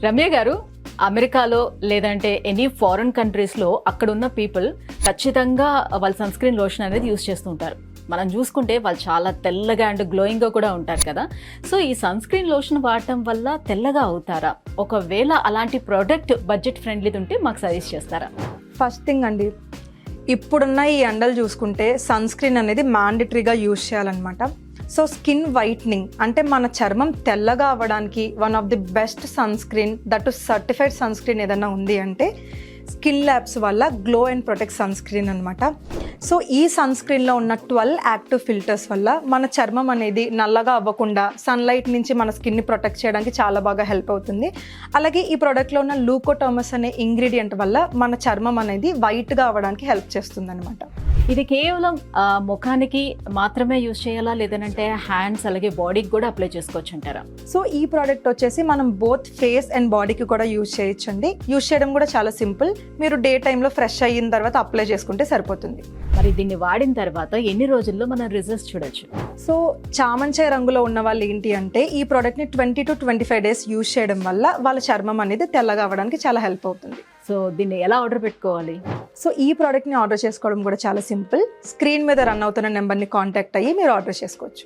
రమ్య గారు, అమెరికాలో లేదంటే ఎనీ ఫారెన్ కంట్రీస్లో అక్కడ ఉన్న పీపుల్ ఖచ్చితంగా వాళ్ళ సన్ స్క్రీన్ లోషన్ అనేది యూస్ చేస్తుంటారు. మనం చూసుకుంటే వాళ్ళు చాలా తెల్లగా అండ్ గ్లోయింగ్గా కూడా ఉంటారు కదా. సో ఈ సన్ స్క్రీన్ లోషన్ వాడటం వల్ల తెల్లగా అవుతారా? ఒకవేళ అలాంటి ప్రోడక్ట్ బడ్జెట్ ఫ్రెండ్లీది ఉంటే మాకు సజెస్ట్ చేస్తారా? ఫస్ట్ థింగ్ అండి, ఇప్పుడున్న ఈ ఎండలు చూసుకుంటే సన్ స్క్రీన్ అనేది మ్యాండేటరీగా యూజ్ చేయాలన్నమాట. సో స్కిన్ వైట్నింగ్ అంటే మన చర్మం తెల్లగా అవ్వడానికి one of the best sunscreen, that certified sunscreen ఏదైనా ఉంది అంటే స్కిన్ ల్యాబ్స్ వల్ల glow and protect sunscreen అనమాట. సో ఈ సన్ స్క్రీన్లో ఉన్న 12 యాక్టివ్ ఫిల్టర్స్ వల్ల మన చర్మం అనేది నల్లగా అవ్వకుండా సన్లైట్ నుంచి మన స్కిన్ని ప్రొటెక్ట్ చేయడానికి చాలా బాగా హెల్ప్ అవుతుంది. అలాగే ఈ ప్రోడక్ట్లో ఉన్న లూకోటోమస్ అనే ఇంగ్రీడియంట్ వల్ల మన చర్మం అనేది వైట్గా అవ్వడానికి హెల్ప్ చేస్తుంది అనమాట. ఇది కేవలం ముఖానికి మాత్రమే యూజ్ చేయాలా, లేదంటే హ్యాండ్స్ అలాగే బాడీకి కూడా అప్లై చేసుకోవచ్చు అంటారా? సో ఈ ప్రోడక్ట్ వచ్చేసి మనం బోత్ ఫేస్ అండ్ బాడీకి కూడా యూజ్ చేయొచ్చండి. యూజ్ చేయడం కూడా చాలా సింపుల్. మీరు డే టైంలో ఫ్రెష్ అయిన తర్వాత అప్లై చేసుకుంటే సరిపోతుంది. మరి దీన్ని వాడిన తర్వాత ఎన్ని రోజుల్లో మనం రిజల్ట్స్ చూడొచ్చు? సో చామంచాయ రంగులో ఉన్న వాళ్ళు ఏంటి అంటే ఈ ప్రోడక్ట్ని 20 to 25 days యూజ్ చేయడం వల్ల వాళ్ళ చర్మం అనేది తెల్లగా అవ్వడానికి చాలా హెల్ప్ అవుతుంది. సో దీన్ని ఎలా ఆర్డర్ పెట్టుకోవాలి? సో ఈ ప్రోడక్ట్ని ఆర్డర్ చేసుకోవడం కూడా చాలా సింపుల్. స్క్రీన్ మీద రన్ అవుతున్న నెంబర్ని కాంటాక్ట్ అయ్యి మీరు ఆర్డర్ చేసుకోవచ్చు.